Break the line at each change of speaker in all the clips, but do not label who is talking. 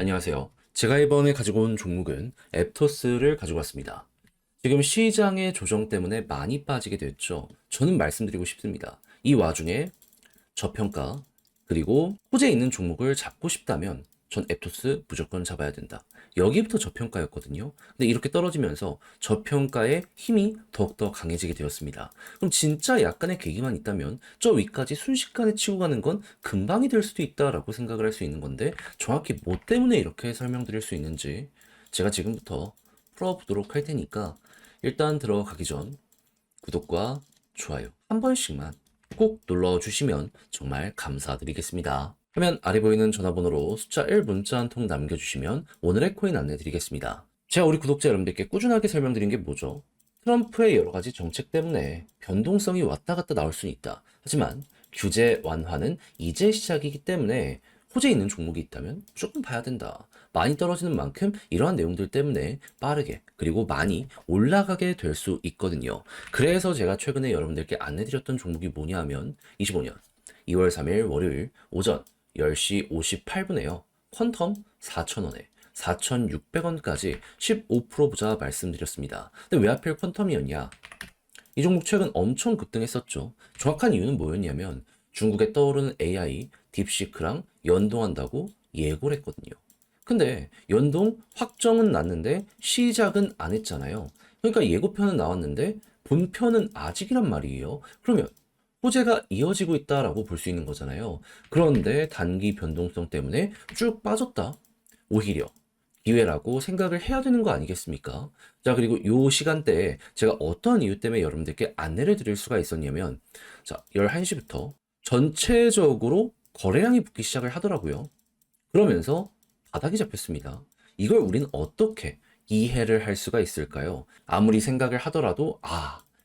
안녕하세요. 제가 이번에 가지고 온 종목은 앱토스를 가지고 왔습니다. 지금 시장의 조정 때문에 많이 빠지게 됐죠. 저는 말씀드리고 싶습니다. 이 와중에 저평가 그리고 호재에 있는 종목을 잡고 싶다면 전 앱토스 무조건 잡아야 된다. 여기부터 저평가였거든요. 근데 이렇게 떨어지면서 저평가의 힘이 더욱더 강해지게 되었습니다. 그럼 진짜 약간의 계기만 있다면 저 위까지 순식간에 치고 가는 건 금방이 될 수도 있다라고 생각을 할 수 있는 건데 정확히 뭐 때문에 이렇게 설명드릴 수 있는지 제가 지금부터 풀어보도록 할 테니까 일단 들어가기 전 구독과 좋아요 한 번씩만 꼭 눌러주시면 정말 감사드리겠습니다. 화면 아래 보이는 전화번호로 숫자 1 문자 한 통 남겨주시면 오늘의 코인 안내드리겠습니다. 제가 우리 구독자 여러분들께 꾸준하게 설명드린 게 뭐죠? 트럼프의 여러 가지 정책 때문에 변동성이 왔다 갔다 나올 수는 있다. 하지만 규제 완화는 이제 시작이기 때문에 호재 있는 종목이 있다면 무조건 봐야 된다. 많이 떨어지는 만큼 이러한 내용들 때문에 빠르게 그리고 많이 올라가게 될 수 있거든요. 그래서 제가 최근에 여러분들께 안내드렸던 종목이 뭐냐 하면 25년 2월 3일 월요일 오전 10시 58분에요. 퀀텀 4,000원에 4,600원까지 15% 부자 말씀드렸습니다. 근데 왜 하필 퀀텀이었냐? 이 종목 최근 엄청 급등했었죠. 정확한 이유는 뭐였냐면 중국에 떠오르는 AI 딥시크랑 연동한다고 예고를 했거든요. 근데 연동 확정은 났는데 시작은 안 했잖아요. 그러니까 예고편은 나왔는데 본편은 아직이란 말이에요. 그러면 호재가 이어지고 있다라고 볼 수 있는 거잖아요. 그런데 단기 변동성 때문에 쭉 빠졌다. 오히려 기회라고 생각을 해야 되는 거 아니겠습니까? 자, 그리고 요 시간대에 제가 어떤 이유 때문에 여러분들께 안내를 드릴 수가 있었냐면, 자, 11시부터 전체적으로 거래량이 붙기 시작을 하더라고요. 그러면서 바닥이 잡혔습니다. 이걸 우리는 어떻게 이해를 할 수가 있을까요? 아무리 생각을 하더라도,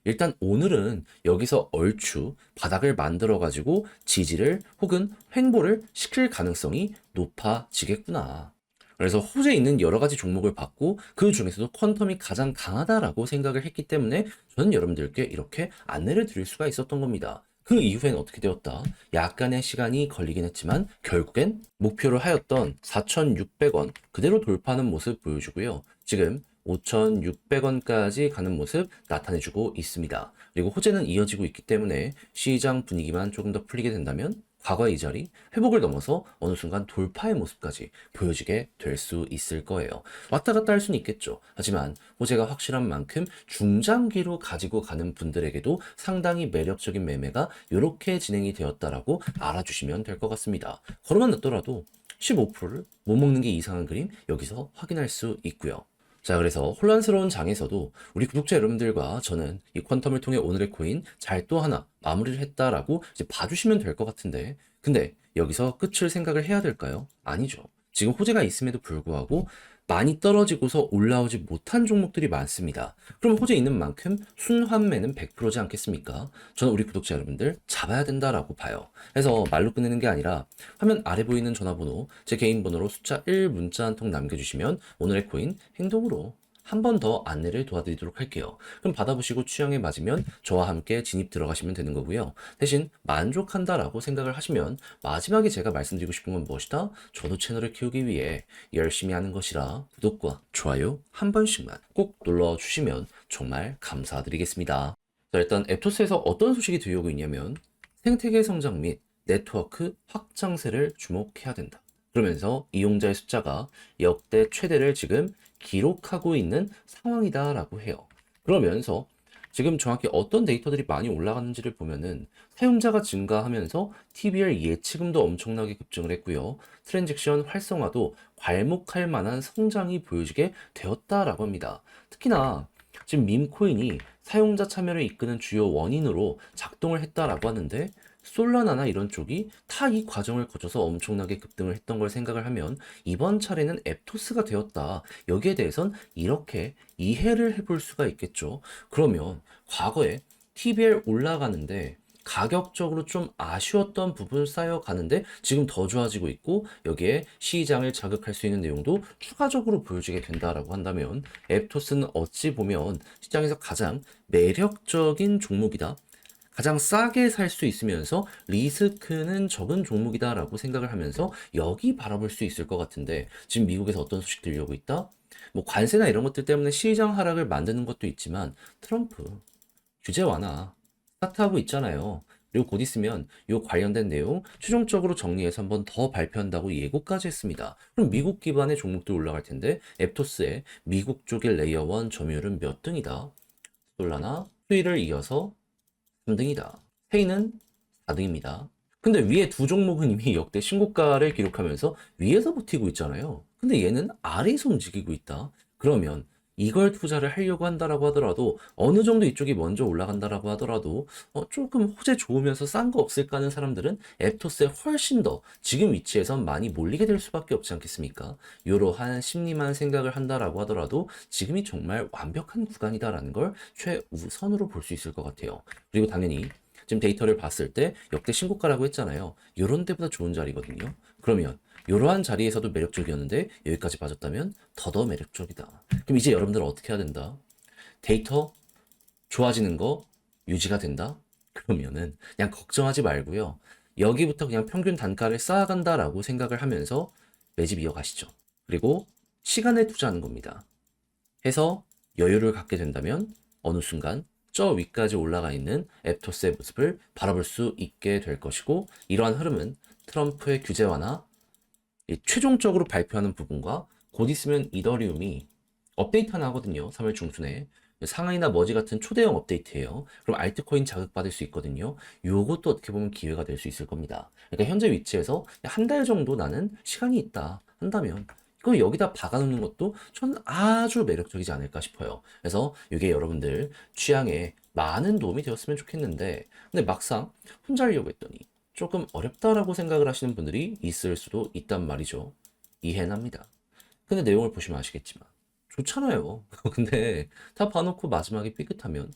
일단 오늘은 여기서 얼추 바닥을 만들어가지고 지지를 혹은 횡보를 시킬 가능성이 높아지겠구나. 그래서 호재 있는 여러 가지 종목을 봤고 그 중에서도 퀀텀이 가장 강하다라고 생각을 했기 때문에 저는 여러분들께 이렇게 안내를 드릴 수가 있었던 겁니다. 그 이후엔 어떻게 되었다? 약간의 시간이 걸리긴 했지만 결국엔 목표를 하였던 4,600원 그대로 돌파하는 모습 보여주고요. 지금 5,600원까지 가는 모습 나타내주고 있습니다. 그리고 호재는 이어지고 있기 때문에 시장 분위기만 조금 더 풀리게 된다면 과거의 이 자리, 회복을 넘어서 어느 순간 돌파의 모습까지 보여지게 될 수 있을 거예요. 왔다 갔다 할 수는 있겠죠. 하지만 호재가 확실한 만큼 중장기로 가지고 가는 분들에게도 상당히 매력적인 매매가 이렇게 진행이 되었다라고 알아주시면 될 것 같습니다. 걸어만 놨더라도 15%를 못 먹는 게 이상한 그림 여기서 확인할 수 있고요. 자, 그래서 혼란스러운 장에서도 우리 구독자 여러분들과 저는 이 퀀텀을 통해 오늘의 코인 잘 또 하나 마무리를 했다라고 이제 봐주시면 될 것 같은데, 근데 여기서 끝을 생각을 해야 될까요? 아니죠. 지금 호재가 있음에도 불구하고 많이 떨어지고서 올라오지 못한 종목들이 많습니다. 그럼 호재 있는 만큼 순환매는 100%지 않겠습니까? 저는 우리 구독자 여러분들 잡아야 된다라고 봐요. 그래서 말로 끝내는 게 아니라 화면 아래 보이는 전화번호, 제 개인 번호로 숫자 1 문자 한 통 남겨주시면 오늘의 코인 행동으로 한 번 더 안내를 도와드리도록 할게요. 그럼 받아보시고 취향에 맞으면 저와 함께 진입 들어가시면 되는 거고요. 대신 만족한다라고 생각을 하시면 마지막에 제가 말씀드리고 싶은 건 무엇이다? 저도 채널을 키우기 위해 열심히 하는 것이라 구독과 좋아요 한 번씩만 꼭 눌러주시면 정말 감사드리겠습니다. 자, 일단 앱토스에서 어떤 소식이 들려오고 있냐면 생태계 성장 및 네트워크 확장세를 주목해야 된다. 그러면서 이용자의 숫자가 역대 최대를 지금 기록하고 있는 상황이다라고 해요. 그러면서 지금 정확히 어떤 데이터들이 많이 올라가는지를 보면은 사용자가 증가하면서 TBR 예치금도 엄청나게 급증을 했고요. 트랜잭션 활성화도 괄목할 만한 성장이 보여지게 되었다라고 합니다. 특히나 지금 밈코인이 사용자 참여를 이끄는 주요 원인으로 작동을 했다라고 하는데 솔라나나 이런 쪽이 다 이 과정을 거쳐서 엄청나게 급등을 했던 걸 생각을 하면 이번 차례는 앱토스가 되었다. 여기에 대해선 이렇게 이해를 해볼 수가 있겠죠. 그러면 과거에 TBL 올라가는데 가격적으로 좀 아쉬웠던 부분 쌓여가는데 지금 더 좋아지고 있고 여기에 시장을 자극할 수 있는 내용도 추가적으로 보여지게 된다라고 한다면 앱토스는 어찌 보면 시장에서 가장 매력적인 종목이다. 가장 싸게 살 수 있으면서 리스크는 적은 종목이다라고 생각을 하면서 여기 바라볼 수 있을 것 같은데 지금 미국에서 어떤 소식 들려오고 있다? 뭐 관세나 이런 것들 때문에 시장 하락을 만드는 것도 있지만 트럼프 규제 완화 스타트하고 있잖아요. 그리고 곧 있으면 이 관련된 내용 최종적으로 정리해서 한번 더 발표한다고 예고까지 했습니다. 그럼 미국 기반의 종목도 올라갈 텐데 앱토스의 미국 쪽의 레이어 1 점유율은 몇 등이다? 솔라나 수위를 이어서 3등이다. 페이는 4등입니다. 근데 위에 두 종목은 이미 역대 신고가를 기록하면서 위에서 버티고 있잖아요. 근데 얘는 아래에서 움직이고 있다. 그러면 이걸 투자를 하려고 한다라고 하더라도 어느 정도 이쪽이 먼저 올라간다라고 하더라도 조금 호재 좋으면서 싼 거 없을까 하는 사람들은 앱토스에 훨씬 더 지금 위치에선 많이 몰리게 될 수밖에 없지 않겠습니까? 이러한 심리만 생각을 한다라고 하더라도 지금이 정말 완벽한 구간이다라는 걸 최우선으로 볼 수 있을 것 같아요. 그리고 당연히 지금 데이터를 봤을 때 역대 신고가라고 했잖아요. 이런 데보다 좋은 자리거든요. 그러면 이러한 자리에서도 매력적이었는데 여기까지 빠졌다면 더 매력적이다. 그럼 이제 여러분들은 어떻게 해야 된다? 데이터 좋아지는 거 유지가 된다? 그러면은 그냥 걱정하지 말고요. 여기부터 그냥 평균 단가를 쌓아간다라고 생각을 하면서 매집 이어가시죠. 그리고 시간을 투자하는 겁니다. 해서 여유를 갖게 된다면 어느 순간 저 위까지 올라가 있는 앱토스의 모습을 바라볼 수 있게 될 것이고 이러한 흐름은 트럼프의 규제 완화, 최종적으로 발표하는 부분과 곧 있으면 이더리움이 업데이트 하나 하거든요. 3월 중순에. 상하이나 머지 같은 초대형 업데이트예요. 그럼 알트코인 자극받을 수 있거든요. 요것도 어떻게 보면 기회가 될 수 있을 겁니다. 그러니까 현재 위치에서 한 달 정도 나는 시간이 있다 한다면 이거 여기다 박아놓는 것도 저는 아주 매력적이지 않을까 싶어요. 그래서 이게 여러분들 취향에 많은 도움이 되었으면 좋겠는데 근데 막상 혼자 하려고 했더니 조금 어렵다라고 생각을 하시는 분들이 있을 수도 있단 말이죠. 이해는 합니다. 근데 내용을 보시면 아시겠지만 좋잖아요. 근데 다 봐놓고 마지막에 삐끗하면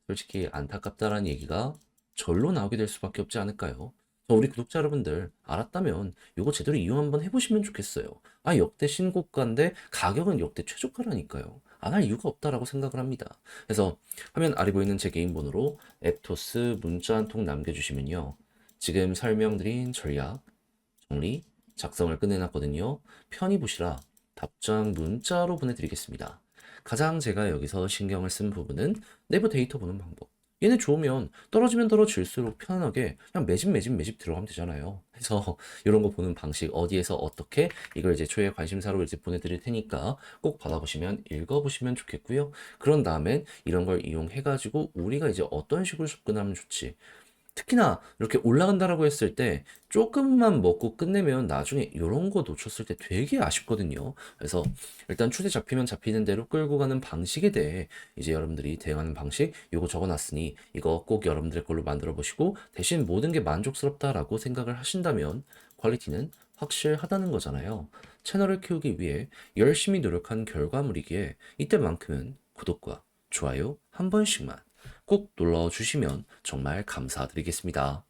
솔직히 안타깝다라는 얘기가 절로 나오게 될 수밖에 없지 않을까요? 우리 구독자 여러분들 알았다면 이거 제대로 이용 한번 해보시면 좋겠어요. 아 역대 신고가인데 가격은 역대 최저가라니까요. 안 할 이유가 없다라고 생각을 합니다. 그래서 화면 아래 보이는 제 개인 번호로 앱토스 문자 한 통 남겨주시면요. 지금 설명드린 전략 정리 작성을 끝내놨거든요. 편히 보시라 답장 문자로 보내드리겠습니다. 가장 제가 여기서 신경을 쓴 부분은 내부 데이터 보는 방법. 얘네 좋으면 떨어지면 떨어질수록 편안하게 그냥 매집 들어가면 되잖아요. 그래서 이런 거 보는 방식 어디에서 어떻게 이걸 이제 초에 관심사로 이제 보내드릴 테니까 꼭 받아보시면 읽어보시면 좋겠고요. 그런 다음엔 이런 걸 이용해가지고 우리가 이제 어떤 식으로 접근하면 좋지. 특히나 이렇게 올라간다라고 했을 때 조금만 먹고 끝내면 나중에 이런 거 놓쳤을 때 되게 아쉽거든요. 그래서 일단 추세 잡히면 잡히는 대로 끌고 가는 방식에 대해 이제 여러분들이 대응하는 방식 요거 적어놨으니 이거 꼭 여러분들의 걸로 만들어 보시고 대신 모든 게 만족스럽다라고 생각을 하신다면 퀄리티는 확실하다는 거잖아요. 채널을 키우기 위해 열심히 노력한 결과물이기에 이때만큼은 구독과 좋아요 한 번씩만 꼭 눌러 주시면 정말 감사드리겠습니다.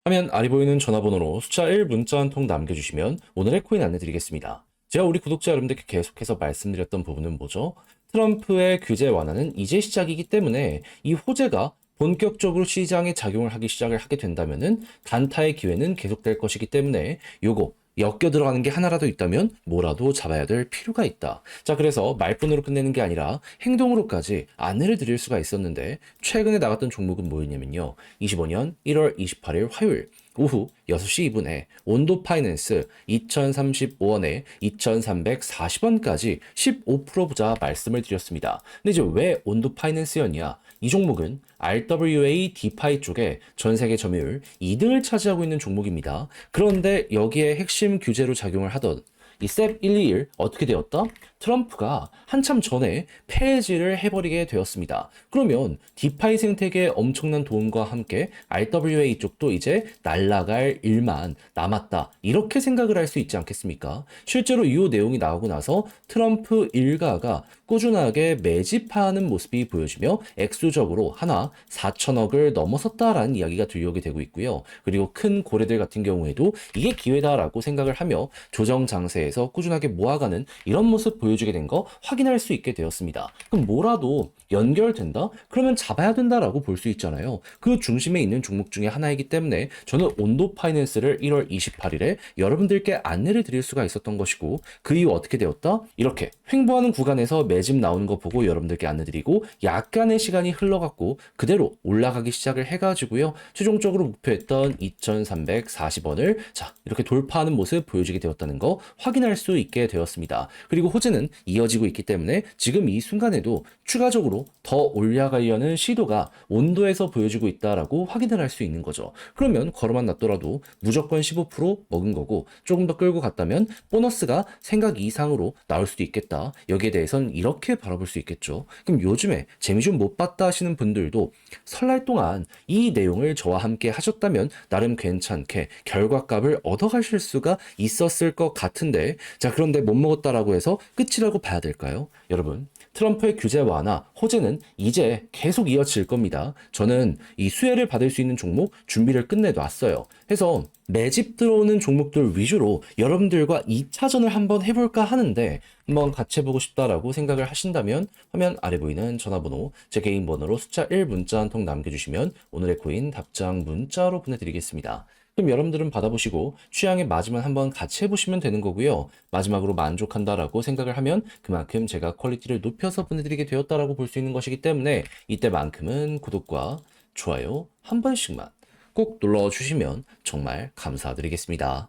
화면 아래 보이는 전화번호로 숫자 1 문자 한 통 남겨주시면 오늘의 코인 안내드리겠습니다. 제가 우리 구독자 여러분들께 계속해서 말씀드렸던 부분은 뭐죠? 트럼프의 규제 완화는 이제 시작이기 때문에 이 호재가 본격적으로 시장에 작용을 하기 시작을 하게 된다면은 단타의 기회는 계속될 것이기 때문에 요거 엮여 들어가는 게 하나라도 있다면 뭐라도 잡아야 될 필요가 있다. 자, 그래서 말뿐으로 끝내는 게 아니라 행동으로까지 안내를 드릴 수가 있었는데 최근에 나갔던 종목은 뭐였냐면요. 25년 1월 28일 화요일 오후 6시 2분에 온도 파이낸스 2035원에 2340원까지 15% 부자 말씀을 드렸습니다. 근데 이제 왜 온도 파이낸스였냐? 이 종목은 RWA 디파이 쪽에 전 세계 점유율 2등을 차지하고 있는 종목입니다. 그런데 여기에 핵심 규제로 작용을 하던 이 셉 121 어떻게 되었다? 트럼프가 한참 전에 폐지를 해버리게 되었습니다. 그러면 디파이 생태계에 엄청난 도움과 함께 RWA 쪽도 이제 날아갈 일만 남았다. 이렇게 생각을 할 수 있지 않겠습니까? 실제로 이 내용이 나오고 나서 트럼프 일가가 꾸준하게 매집하는 모습이 보여지며 액수적으로 하나 4천억을 넘어섰다라는 이야기가 들려오게 되고 있고요. 그리고 큰 고래들 같은 경우에도 이게 기회다라고 생각을 하며 조정 장세에 대해서 꾸준하게 모아가는 이런 모습 보여주게 된 거 확인할 수 있게 되었습니다. 그럼 뭐라도 연결된다? 그러면 잡아야 된다라고 볼 수 있잖아요. 그 중심에 있는 종목 중에 하나이기 때문에 저는 온도 파이낸스를 1월 28일에 여러분들께 안내를 드릴 수가 있었던 것이고, 그 이후 어떻게 되었다? 이렇게 횡보하는 구간에서 매집 나오는 거 보고 여러분들께 안내드리고, 약간의 시간이 흘러갔고 그대로 올라가기 시작을 해가지고요, 최종적으로 목표했던 2340원을 자 이렇게 돌파하는 모습 보여주게 되었다는 거 확인할 수 있게 되었습니다. 그리고 호재는 이어지고 있기 때문에 지금 이 순간에도 추가적으로 더 올라가려는 시도가 온도에서 보여지고 있다라고 확인을 할 수 있는 거죠. 그러면 걸어만 놨더라도 무조건 15% 먹은 거고, 조금 더 끌고 갔다면 보너스가 생각 이상으로 나올 수도 있겠다. 여기에 대해서는 이렇게 바라볼 수 있겠죠. 그럼 요즘에 재미 좀 못 봤다 하시는 분들도 설날 동안 이 내용을 저와 함께 하셨다면 나름 괜찮게 결과값을 얻어가실 수가 있었을 것 같은데, 자 그런데 못 먹었다라고 해서 끝이라고 봐야 될까요? 여러분, 트럼프의 규제 완화, 호재는 이제 계속 이어질 겁니다. 저는 이 수혜를 받을 수 있는 종목 준비를 끝내놨어요. 해서 매집 들어오는 종목들 위주로 여러분들과 2차전을 한번 해볼까 하는데, 한번 같이 해보고 싶다라고 생각을 하신다면 화면 아래 보이는 전화번호, 제 개인 번호로 숫자 1 문자 한 통 남겨주시면 오늘의 코인 답장 문자로 보내드리겠습니다. 그럼 여러분들은 받아보시고 취향에 맞으면 한번 같이 해보시면 되는 거고요. 마지막으로 만족한다라고 생각을 하면 그만큼 제가 퀄리티를 높여서 보내드리게 되었다라고 볼 수 있는 것이기 때문에 이때만큼은 구독과 좋아요 한 번씩만 꼭 눌러주시면 정말 감사드리겠습니다.